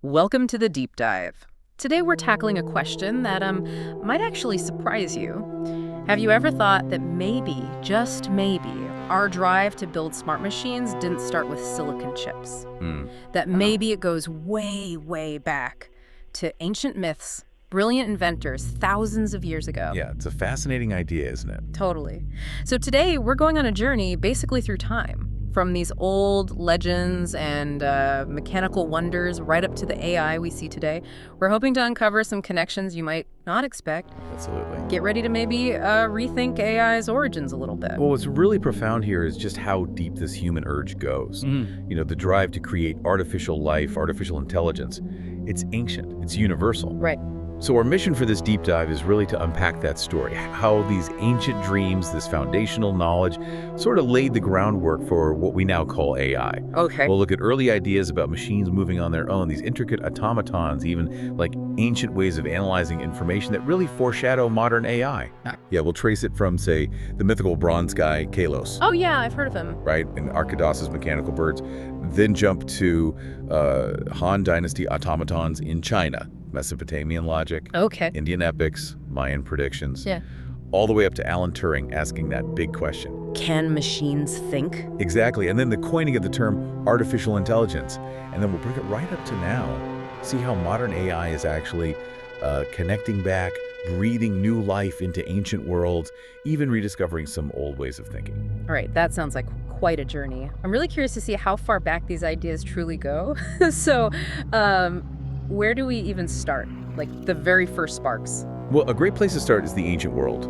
Welcome to the Deep Dive. Today we're tackling a question that might actually surprise you. Have you ever thought that maybe, just maybe, our drive to build smart machines didn't start with silicon chips? That maybe it goes way, way back to ancient myths, brilliant inventors thousands of years ago. Yeah, it's a fascinating idea, isn't it? Totally. So today we're going on a journey basically through time. From these old legends and mechanical wonders right up to the AI we see today, we're hoping to uncover some connections you might not expect. Absolutely. Get ready to maybe rethink AI's origins a little bit. Well, what's really profound here is just how deep this human urge goes. You know, the drive to create artificial life, artificial intelligence. It's ancient. It's universal. Right. So our mission for this deep dive is really to unpack that story, how these ancient dreams, this foundational knowledge, sort of laid the groundwork for what we now call AI. Okay. We'll look at early ideas about machines moving on their own, these intricate automatons, even like ancient ways of analyzing information that really foreshadow modern AI. Yeah, we'll trace it from, say, the mythical bronze guy, Talos. Oh, yeah, I've heard of him. Right, and Archytas mechanical birds. Then jump to Han Dynasty automatons in China. Mesopotamian logic, Okay. Indian epics, Mayan predictions, Yeah. all the way up to Alan Turing asking that big question. Can machines think? Exactly, and then the coining of the term artificial intelligence. And then we'll bring it right up to now. See how modern AI is actually connecting back, breathing new life into ancient worlds, even rediscovering some old ways of thinking. All right, that sounds like quite a journey. I'm really curious to see how far back these ideas truly go. So, where do we even start? Like the very first sparks? Well, a great place to start is the ancient world,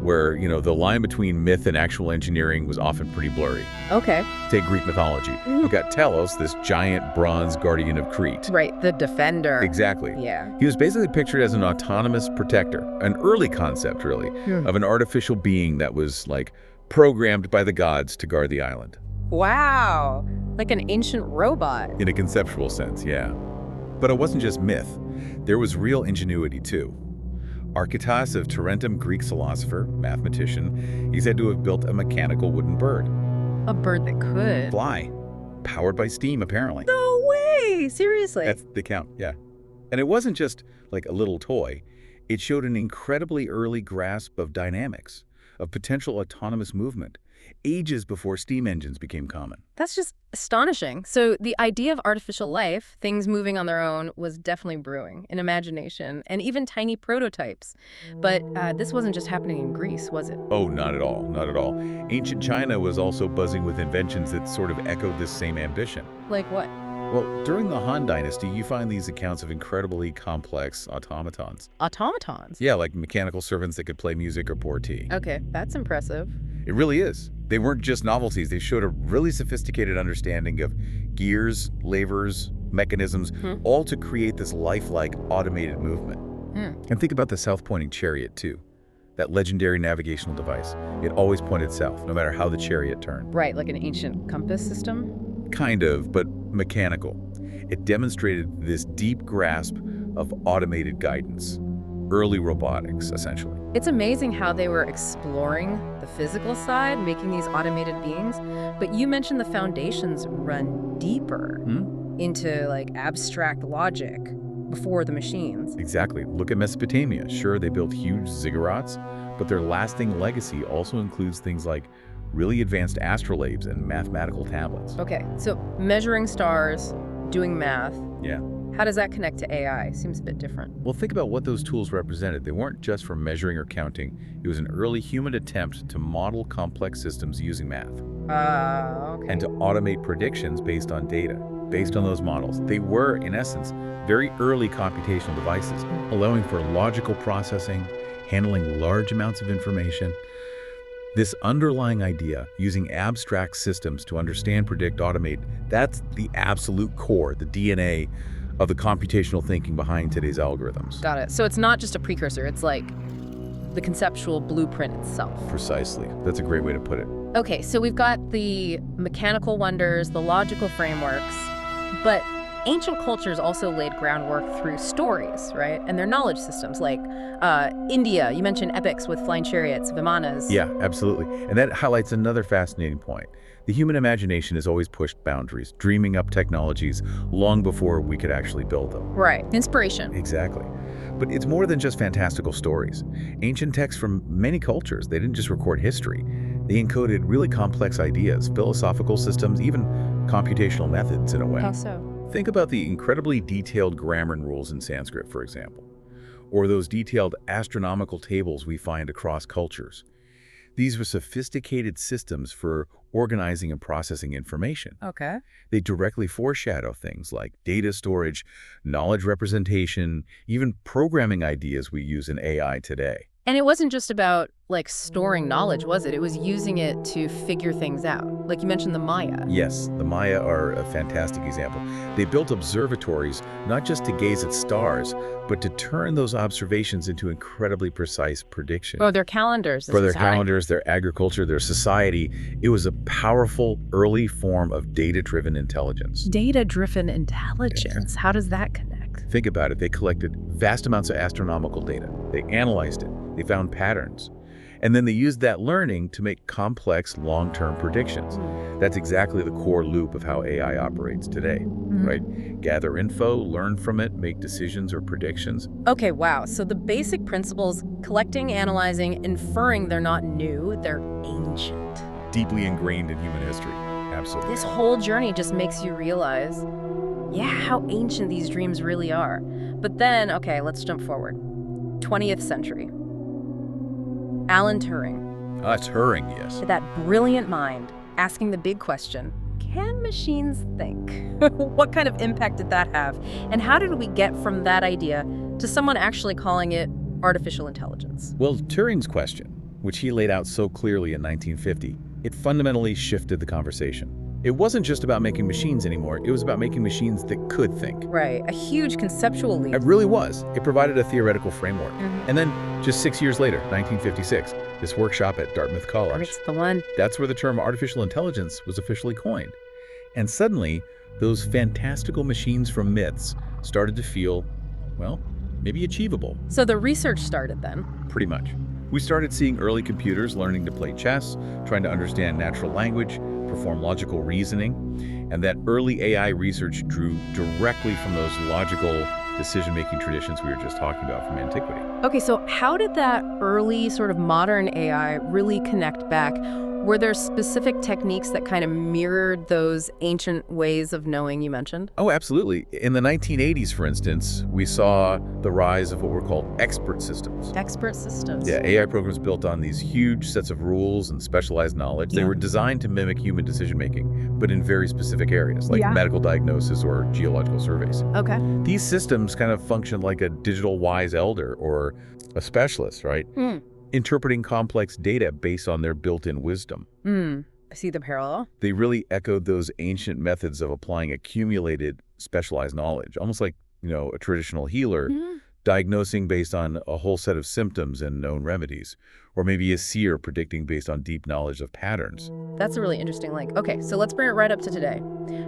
where, you know, the line between myth and actual engineering was often pretty blurry. Okay. Take Greek mythology. You've got Talos, this giant bronze guardian of Crete. Right, the defender. Exactly. Yeah. He was basically pictured as an autonomous protector, an early concept, really, of an artificial being that was, like, programmed by the gods to guard the island. Wow, like an ancient robot. In a conceptual sense, yeah. But it wasn't just myth. There was real ingenuity, too. Archytas of Tarentum, Greek philosopher, mathematician, he's said to have built a mechanical wooden bird. A bird that could Fly. Powered by steam, apparently. No way! Seriously? That's the count, yeah. And it wasn't just like a little toy. It showed an incredibly early grasp of dynamics, of potential autonomous movement, ages before steam engines became common. That's just astonishing. So the idea of artificial life, things moving on their own, was definitely brewing in imagination and even tiny prototypes. But this wasn't just happening in Greece, was it? Oh, not at all, not at all. Ancient China was also buzzing with inventions that sort of echoed this same ambition. Like what? Well, during the Han Dynasty, you find these accounts of incredibly complex automatons. Automatons? Yeah, like mechanical servants that could play music or pour tea. Okay, that's impressive. It really is. They weren't just novelties. They showed a really sophisticated understanding of gears, levers, mechanisms, all to create this lifelike automated movement. And think about the south-pointing chariot, too. That legendary navigational device. It always pointed south, no matter how the chariot turned. Right, like an ancient compass system? Kind of, but mechanical. It demonstrated this deep grasp of automated guidance. Early robotics, essentially. It's amazing how they were exploring the physical side, making these automated beings. But you mentioned the foundations run deeper into like abstract logic before the machines. Exactly. Look at Mesopotamia. Sure, they built huge ziggurats, but their lasting legacy also includes things like really advanced astrolabes and mathematical tablets. Okay, so measuring stars, doing math. Yeah. How does that connect to AI? Seems a bit different. Well, think about what those tools represented. They weren't just for measuring or counting. It was an early human attempt to model complex systems using math. Okay. And to automate predictions based on data, based on those models. They were, in essence, very early computational devices, allowing for logical processing, handling large amounts of information. This underlying idea, using abstract systems to understand, predict, automate, that's the absolute core, the DNA of the computational thinking behind today's algorithms. Got it. So it's not just a precursor, it's like the conceptual blueprint itself. Precisely. That's a great way to put it. Okay, so we've got the mechanical wonders, the logical frameworks, but ancient cultures also laid groundwork through stories, right? And their knowledge systems, like India, you mentioned epics with flying chariots, vimanas. Yeah, absolutely. And that highlights another fascinating point. The human imagination has always pushed boundaries, dreaming up technologies long before we could actually build them. Right, inspiration. Exactly. But it's more than just fantastical stories. Ancient texts from many cultures, they didn't just record history. They encoded really complex ideas, philosophical systems, even computational methods in a way. How so? Think about the incredibly detailed grammar and rules in Sanskrit, for example, or those detailed astronomical tables we find across cultures. These were sophisticated systems for organizing and processing information. Okay. They directly foreshadow things like data storage, knowledge representation, even programming ideas we use in AI today. And it wasn't just about, like, storing knowledge, was it? It was using it to figure things out. Like you mentioned the Maya. Yes, the Maya are a fantastic example. They built observatories not just to gaze at stars, but to turn those observations into incredibly precise predictions. Oh, their calendars. For their is high. calendars, their agriculture, their society, it was a powerful early form of data-driven intelligence. Data-driven intelligence. How does that connect? Think about it. They collected vast amounts of astronomical data. They analyzed it. They found patterns. And then they used that learning to make complex long-term predictions. That's exactly the core loop of how AI operates today, right? Gather info, learn from it, make decisions or predictions. Okay, wow. So the basic principles, collecting, analyzing, inferring, they're not new, they're ancient. Deeply ingrained in human history. Absolutely. This whole journey just makes you realize, yeah, how ancient these dreams really are. But then, okay, let's jump forward. 20th century. Alan Turing. Turing, yes. That brilliant mind asking the big question, can machines think? What kind of impact did that have? And how did we get from that idea to someone actually calling it artificial intelligence? Well, Turing's question, which he laid out so clearly in 1950, it fundamentally shifted the conversation. It wasn't just about making machines anymore, it was about making machines that could think. Right, a huge conceptual leap. It really was. It provided a theoretical framework. And then, just 6 years later, 1956, this workshop at Dartmouth College. That's the one. That's where the term artificial intelligence was officially coined. And suddenly, those fantastical machines from myths started to feel, well, maybe achievable. So the research started then. Pretty much. We started seeing early computers learning to play chess, trying to understand natural language, perform logical reasoning, and that early AI research drew directly from those logical decision-making traditions we were just talking about from antiquity. Okay, so how did that early sort of modern AI really connect back? Were there specific techniques that kind of mirrored those ancient ways of knowing you mentioned? Oh, absolutely. In the 1980s, for instance, we saw the rise of what were called expert systems. Expert systems. Yeah, AI programs built on these huge sets of rules and specialized knowledge. They were designed to mimic human decision-making, but in very specific areas, like medical diagnosis or geological surveys. Okay. These systems kind of function like a digital wise elder or a specialist, right? Interpreting complex data based on their built-in wisdom. I see the parallel. They really echoed those ancient methods of applying accumulated specialized knowledge, almost like, a traditional healer diagnosing based on a whole set of symptoms and known remedies, or maybe a seer predicting based on deep knowledge of patterns. That's a really interesting link. Okay, so let's bring it right up to today.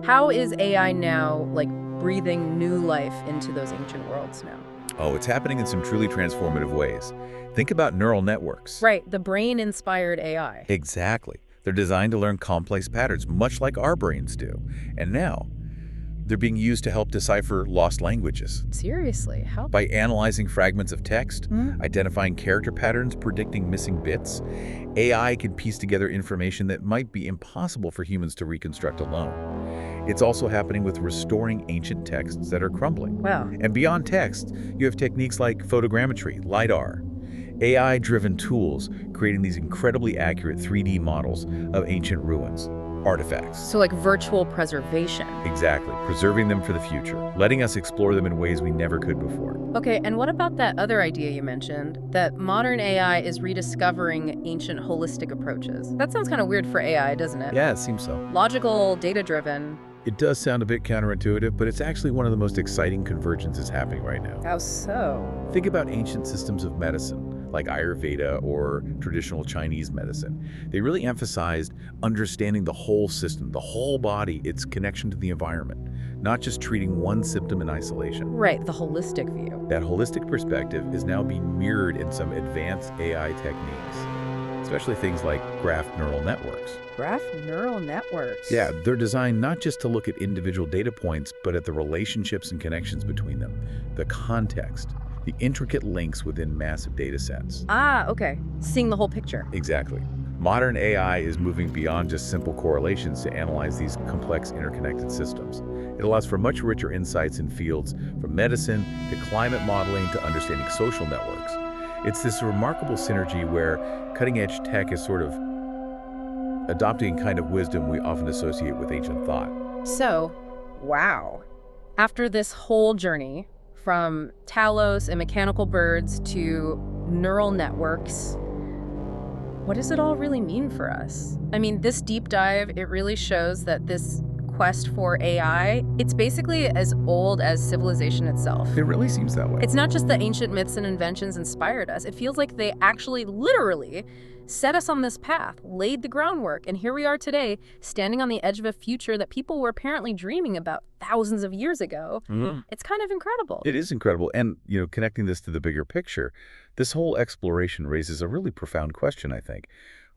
How is AI now, like, breathing new life into those ancient worlds now? Oh, it's happening in some truly transformative ways. Think about neural networks. Right, the brain-inspired AI. Exactly. They're designed to learn complex patterns, much like our brains do. And now, they're being used to help decipher lost languages. Seriously, how? By analyzing fragments of text, identifying character patterns, predicting missing bits, AI can piece together information that might be impossible for humans to reconstruct alone. It's also happening with restoring ancient texts that are crumbling. Wow. And beyond text, you have techniques like photogrammetry, LiDAR, AI-driven tools creating these incredibly accurate 3D models of ancient ruins, artifacts. So like virtual preservation. Exactly, preserving them for the future, letting us explore them in ways we never could before. Okay, and what about that other idea you mentioned, that modern AI is rediscovering ancient holistic approaches? That sounds kind of weird for AI, doesn't it? Yeah, it seems so. Logical, data-driven. It does sound a bit counterintuitive, but it's actually one of the most exciting convergences happening right now. How so? Think about ancient systems of medicine, like Ayurveda or traditional Chinese medicine. They really emphasized understanding the whole system, the whole body, its connection to the environment, not just treating one symptom in isolation. Right, the holistic view. That holistic perspective is now being mirrored in some advanced AI techniques, especially things like graph neural networks. Graph neural networks. Yeah, they're designed not just to look at individual data points, but at the relationships and connections between them, the context, the intricate links within massive data sets. Ah, okay. Seeing the whole picture. Exactly. Modern AI is moving beyond just simple correlations to analyze these complex interconnected systems. It allows for much richer insights in fields from medicine to climate modeling to understanding social networks. It's this remarkable synergy where cutting-edge tech is sort of adopting a kind of wisdom we often associate with ancient thought. So, wow. After this whole journey, from Talos and mechanical birds to neural networks, what does it all really mean for us? I mean, this deep dive, it really shows that this quest for AI, it's basically as old as civilization itself. It really seems that way. It's not just the ancient myths and inventions inspired us. It feels like they actually, literally, set us on this path, laid the groundwork, and here we are today, standing on the edge of a future that people were apparently dreaming about thousands of years ago. It's kind of incredible. It is incredible. And, connecting this to the bigger picture, this whole exploration raises a really profound question, I think.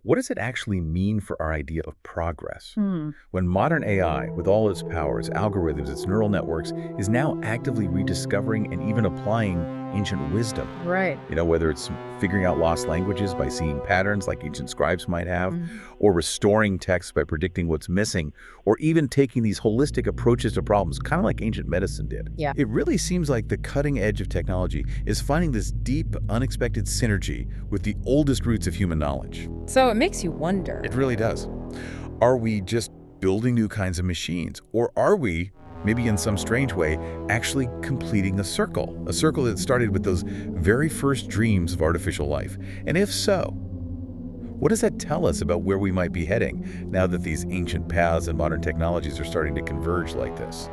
What does it actually mean for our idea of progress? When modern AI, with all its powers, algorithms, its neural networks, is now actively rediscovering and even applying ancient wisdom. Right. Whether it's figuring out lost languages by seeing patterns like ancient scribes might have, or restoring text by predicting what's missing, or even taking these holistic approaches to problems, kind of like ancient medicine did. Yeah. It really seems like the cutting edge of technology is finding this deep, unexpected synergy with the oldest roots of human knowledge. So it makes you wonder. It really does. Are we just building new kinds of machines? Or are we, maybe in some strange way, actually completing a circle that started with those very first dreams of artificial life? And if so, what does that tell us about where we might be heading now that these ancient paths and modern technologies are starting to converge like this?